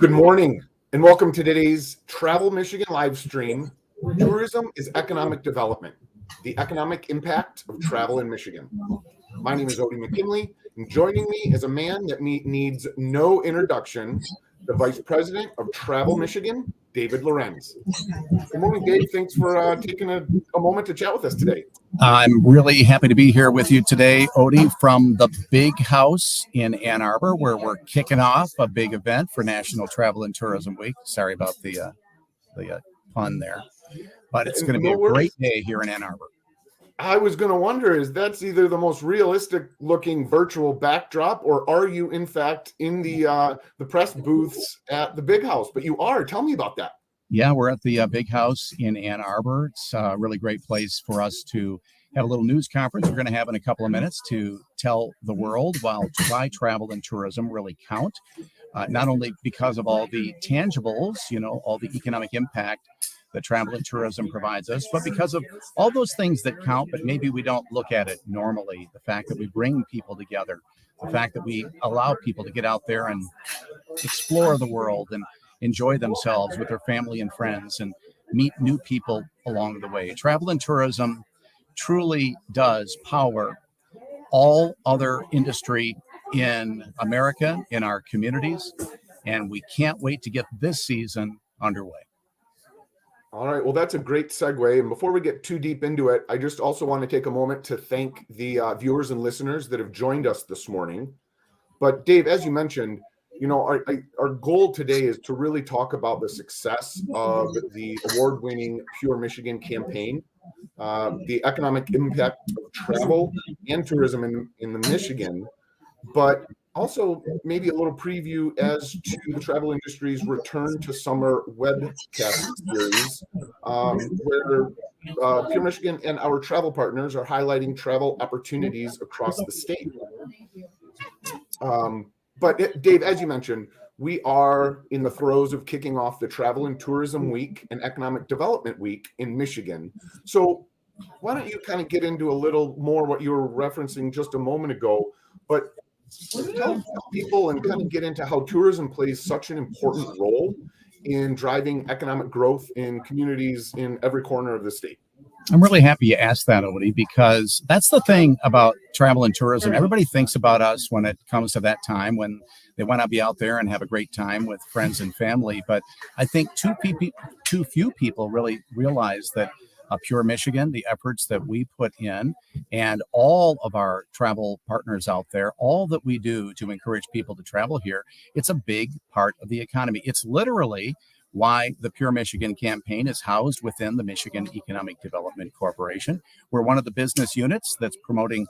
Good morning and welcome to today's Travel Michigan live stream. Tourism is economic development, the economic impact of travel in Michigan. My name is Otie McKinley, and joining me is a man that needs no introduction, the Vice President of Travel Michigan, David Lorenz. Good morning, Dave. Thanks for taking a moment to chat with us today. I'm really happy to be here with you today, Otie, from the Big House in Ann Arbor, where we're kicking off a big event for National Travel and Tourism Week. Sorry about the pun there, but it's going to be a great day here in Ann Arbor. I was going to wonder, is that's either the most realistic looking virtual backdrop, or are you in fact in the press booths at the Big House? But you are. Tell me about that. Yeah, we're at the Big House in Ann Arbor. It's a really great place for us to have a little news conference we're going to have in a couple of minutes to tell the world why travel and tourism really count. Not only because of all the tangibles, all the economic impact that travel and tourism provides us, but because of all those things that count, but maybe we don't look at it normally. The fact that we bring people together, the fact that we allow people to get out there and explore the world and enjoy themselves with their family and friends and meet new people along the way. Travel and tourism truly does power all other industry in America, in our communities, and we can't wait to get this season underway. All right, well, that's a great segue. And before we get too deep into it, I just also want to take a moment to thank the viewers and listeners that have joined us this morning. But Dave, as you mentioned, our goal today is to really talk about the success of the award-winning Pure Michigan campaign, the economic impact of travel and tourism in the Michigan, but also maybe a little preview as to the travel industry's return to summer webcast series, where Pure Michigan and our travel partners are highlighting travel opportunities across the state. But Dave, as you mentioned, we are in the throes of kicking off the Travel and Tourism Week and Economic Development Week in Michigan. So why don't you kind of get into a little more what you were referencing just a moment ago, but tell people and kind of get into how tourism plays such an important role in driving economic growth in communities in every corner of the state. I'm really happy you asked that, Otie, because that's the thing about travel and tourism. Everybody thinks about us when it comes to that time when they want to be out there and have a great time with friends and family. But I think too few people really realize that Pure Michigan, the efforts that we put in, and all of our travel partners out there, all that we do to encourage people to travel here, it's a big part of the economy. It's literally why the Pure Michigan campaign is housed within the Michigan Economic Development Corporation. We're one of the business units that's promoting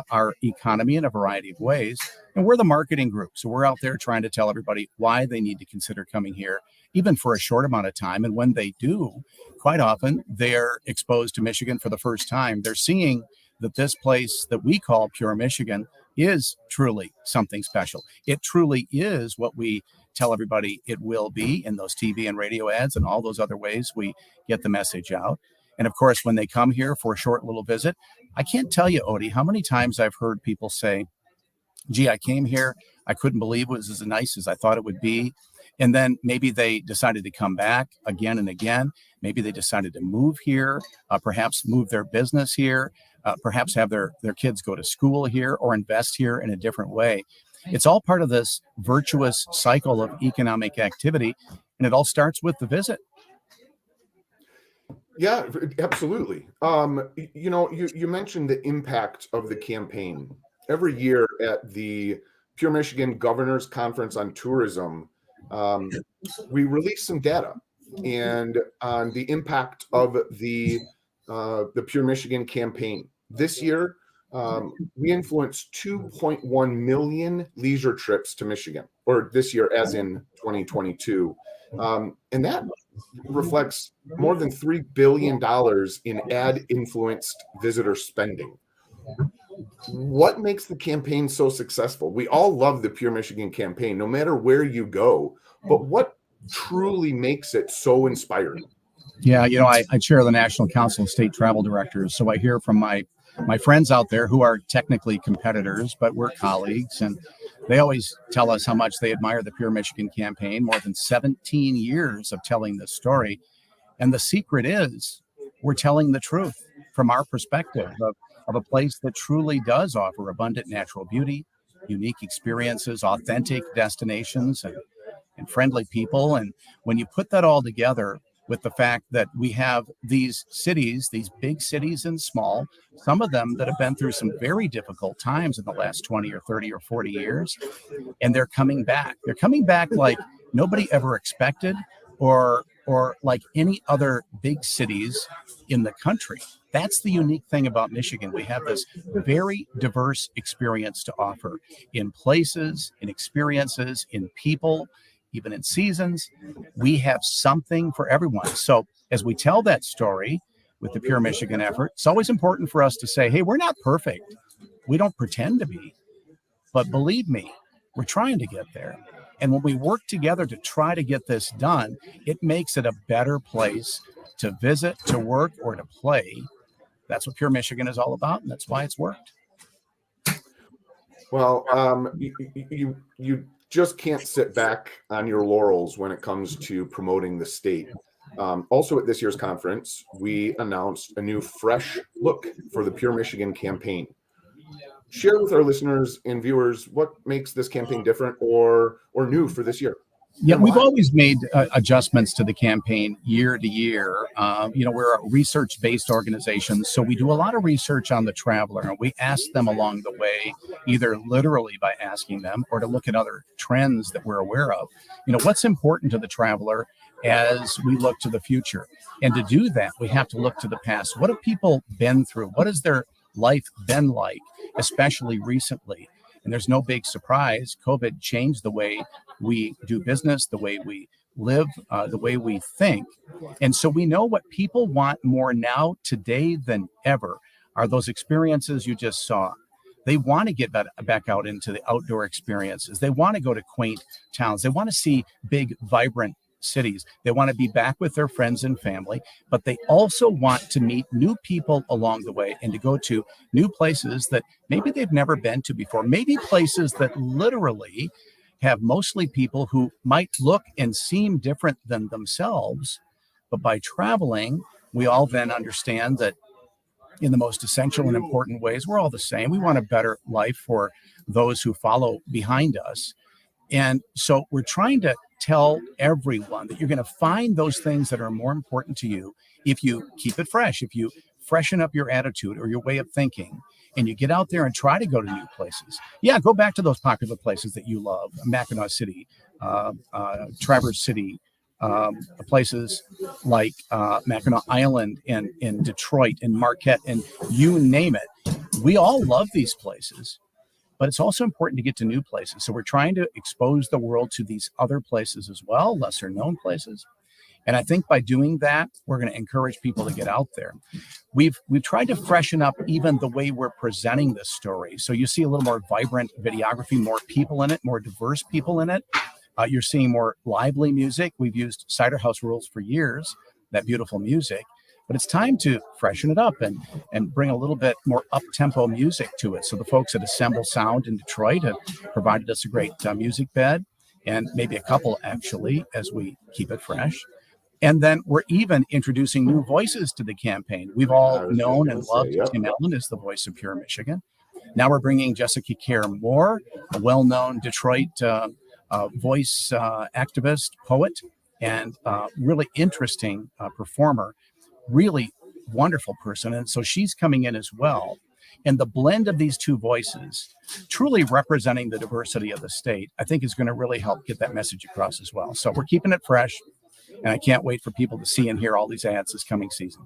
our economy in a variety of ways. And we're the marketing group. So we're out there trying to tell everybody why they need to consider coming here, even for a short amount of time. And when they do, quite often they're exposed to Michigan for the first time. They're seeing that this place that we call Pure Michigan is truly something special. It truly is what we tell everybody it will be in those TV and radio ads and all those other ways we get the message out. And of course, when they come here for a short little visit, I can't tell you, Otie, how many times I've heard people say, gee, I came here, I couldn't believe it was as nice as I thought it would be. And then maybe they decided to come back again and again. Maybe they decided to move here, perhaps move their business here, perhaps have their kids go to school here or invest here in a different way. It's all part of this virtuous cycle of economic activity, and it all starts with the visit. Yeah, absolutely. You mentioned the impact of the campaign. Every year at the Pure Michigan Governors Conference on Tourism, we release some data and on the impact of the Pure Michigan campaign. This year, we influenced 2.1 million leisure trips to Michigan, or this year as in 2022. And that reflects more than $3 billion in ad-influenced visitor spending. What makes the campaign so successful? We all love the Pure Michigan campaign, no matter where you go, but what truly makes it so inspiring? Yeah, I chair the National Council of State Travel Directors, so I hear from my friends out there who are technically competitors, but we're colleagues, and They always tell us how much they admire the Pure Michigan campaign, more than 17 years of telling this story. And the secret is we're telling the truth from our perspective of a place that truly does offer abundant natural beauty, unique experiences, authentic destinations, and friendly people. And when you put that all together with the fact that we have these cities, these big cities and small, some of them that have been through some very difficult times in the last 20 or 30 or 40 years, and they're coming back. They're coming back like nobody ever expected, or like any other big cities in the country. That's the unique thing about Michigan. We have this very diverse experience to offer in places, in experiences, in people, even in seasons. We have something for everyone. So as we tell that story with the Pure Michigan effort, it's always important for us to say, hey, we're not perfect. We don't pretend to be, but believe me, we're trying to get there. And when we work together to try to get this done, it makes it a better place to visit, to work, or to play. That's what Pure Michigan is all about, and that's why it's worked. Well, you just can't sit back on your laurels when it comes to promoting the state. Also at this year's conference, we announced a new fresh look for the Pure Michigan campaign. Share with our listeners and viewers what makes this campaign different or new for this year. Yeah, we've always made adjustments to the campaign year to year. We're a research-based organization, so we do a lot of research on the traveler, and we ask them along the way, either literally by asking them or to look at other trends that we're aware of. What's important to the traveler as we look to the future. And to do that, we have to look to the past. What have people been through? What has their life been like, especially recently? And there's no big surprise. COVID changed the way we do business, the way we live, the way we think. And so we know what people want more now today than ever are those experiences you just saw. They want to get back out into the outdoor experiences. They want to go to quaint towns. They want to see big, vibrant cities. They want to be back with their friends and family, but they also want to meet new people along the way and to go to new places that maybe they've never been to before, maybe places that literally have mostly people who might look and seem different than themselves. But by traveling, we all then understand that in the most essential and important ways, we're all the same. We want a better life for those who follow behind us. And so we're trying to tell everyone that you're going to find those things that are more important to you if you keep it fresh, if you freshen up your attitude or your way of thinking, and you get out there and try to go to new places. Yeah, go back to those popular places that you love, Mackinac City, Traverse City, places like Mackinac Island and in Detroit and Marquette, and you name it. We all love these places. But it's also important to get to new places. So we're trying to expose the world to these other places as well, lesser known places. And I think by doing that, we're going to encourage people to get out there. We've tried to freshen up even the way we're presenting this story. So you see a little more vibrant videography, more people in it, more diverse people in it. You're seeing more lively music. We've used Cider House Rules for years, that beautiful music. But it's time to freshen it up and bring a little bit more up-tempo music to it. So the folks at Assemble Sound in Detroit have provided us a great music bed, and maybe a couple actually, as we keep it fresh. And then we're even introducing new voices to the campaign. We've all known and loved Tim Allen as the voice of Pure Michigan. Now we're bringing Jessica Care Moore, a well-known Detroit voice activist, poet, and really interesting performer. Really wonderful person. And so she's coming in as well. And the blend of these two voices, truly representing the diversity of the state, I think is going to really help get that message across as well. So we're keeping it fresh. And I can't wait for people to see and hear all these ads this coming season.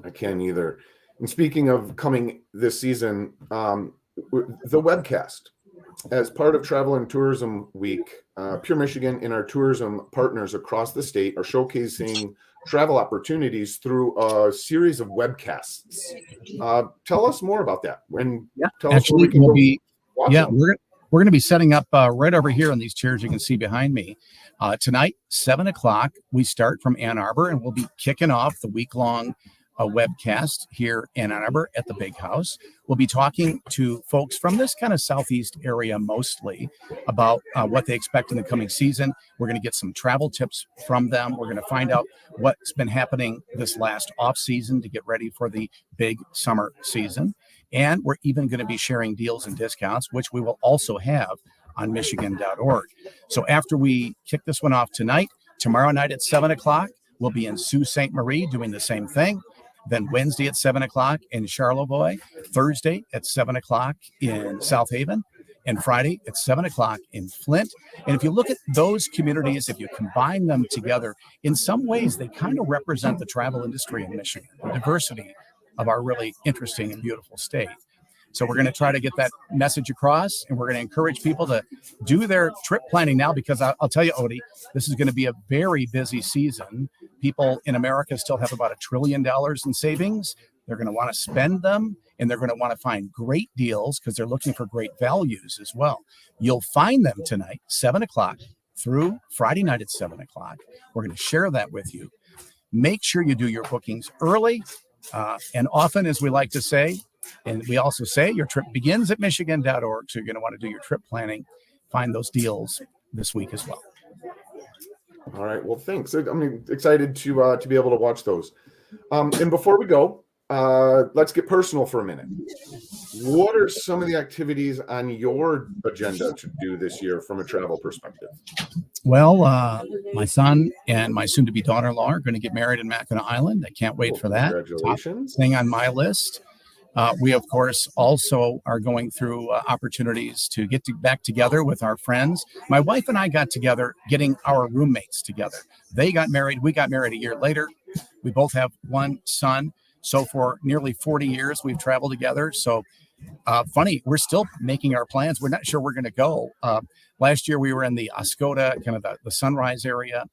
I can't either. And speaking of coming this season, the webcast. As part of Travel and Tourism Week, Pure Michigan and our tourism partners across the state are showcasing travel opportunities through a series of webcasts. Tell us more about that. And tell us where we can we're going to be setting up right over here on these chairs you can see behind me. Tonight, 7 o'clock, we start from Ann Arbor, and we'll be kicking off the week-long a webcast here in Ann Arbor at the Big House. We'll be talking to folks from this kind of southeast area mostly about what they expect in the coming season. We're going to get some travel tips from them. We're going to find out what's been happening this last off season to get ready for the big summer season. And we're even going to be sharing deals and discounts, which we will also have on Michigan.org. So after we kick this one off tonight, tomorrow night at 7 o'clock, we'll be in Sault Ste. Marie doing the same thing. Then Wednesday at 7 o'clock in Charlevoix, Thursday at 7 o'clock in South Haven, and Friday at 7 o'clock in Flint. And if you look at those communities, if you combine them together, in some ways, they kind of represent the travel industry in Michigan, the diversity of our really interesting and beautiful state. So we're going to try to get that message across, and we're going to encourage people to do their trip planning now, because I'll tell you, Otie, this is going to be a very busy season. People in America still have about $1 trillion in savings. They're going to want to spend them, and they're going to want to find great deals because they're looking for great values as well. You'll find them tonight, 7 o'clock through Friday night at 7 o'clock. We're going to share that with you. Make sure you do your bookings early and often, as we like to say. And we also say your trip begins at Michigan.org. So you're going to want to do your trip planning, find those deals this week as well. All right. Well, thanks. I'm excited to be able to watch those. And before we go, let's get personal for a minute. What are some of the activities on your agenda to do this year from a travel perspective? Well, my son and my soon-to-be daughter-in-law are going to get married in Mackinac Island. I can't wait for that. Congratulations. Top thing on my list. We, of course, also are going through opportunities to get back together with our friends. My wife and I got together getting our roommates together. They got married. We got married a year later. We both have one son. So for nearly 40 years, we've traveled together. So funny, we're still making our plans. We're not sure we're going to go. Last year, we were in the Oscoda, kind of the Sunrise area.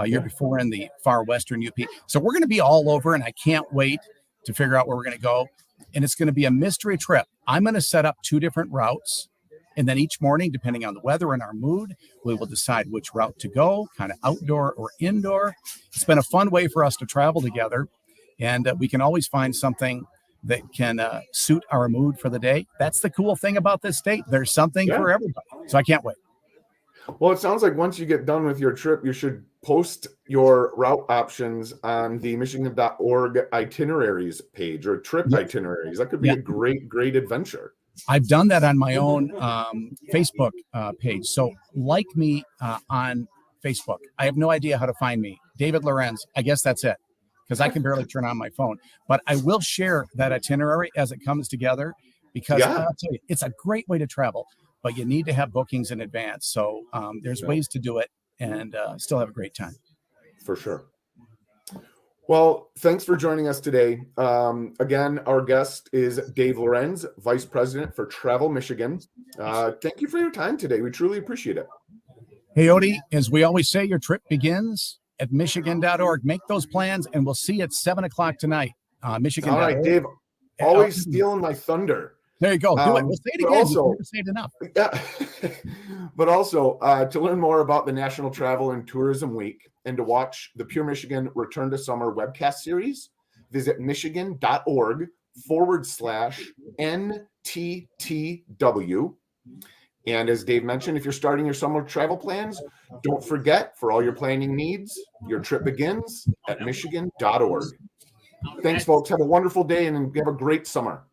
Year before in the far western UP. So we're going to be all over, and I can't wait to figure out where we're going to go. And it's going to be a mystery trip. I'm going to set up 2 different routes. And then each morning, depending on the weather and our mood, we will decide which route to go, kind of outdoor or indoor. It's been a fun way for us to travel together. And we can always find something that can suit our mood for the day. That's the cool thing about this state. There's something for everybody. So I can't wait. Well, it sounds like once you get done with your trip, you should post your route options on the Michigan.org itineraries page or trip itineraries. That could be a great adventure. I've done that on my own Facebook page. So like me on Facebook. I have no idea how to find me. David Lorenz. I guess that's it, because I can barely turn on my phone. But I will share that itinerary as it comes together, because I'll tell you, it's a great way to travel. But you need to have bookings in advance. So there's ways to do it and still have a great time. For sure. Well, thanks for joining us today. Again, our guest is Dave Lorenz, Vice President for Travel Michigan. Thank you for your time today. We truly appreciate it. Hey, Otie, as we always say, your trip begins at Michigan.org. Make those plans, and we'll see you at 7 o'clock tonight. Michigan.org. All right, Dave, always stealing my thunder. There you go. Do it. We'll say it again. Also, we've never said it enough. Yeah. But also, to learn more about the National Travel and Tourism Week and to watch the Pure Michigan Return to Summer webcast series, visit michigan.org/NTTW. And as Dave mentioned, if you're starting your summer travel plans, don't forget, for all your planning needs, your trip begins at michigan.org. Thanks, folks. Have a wonderful day and have a great summer.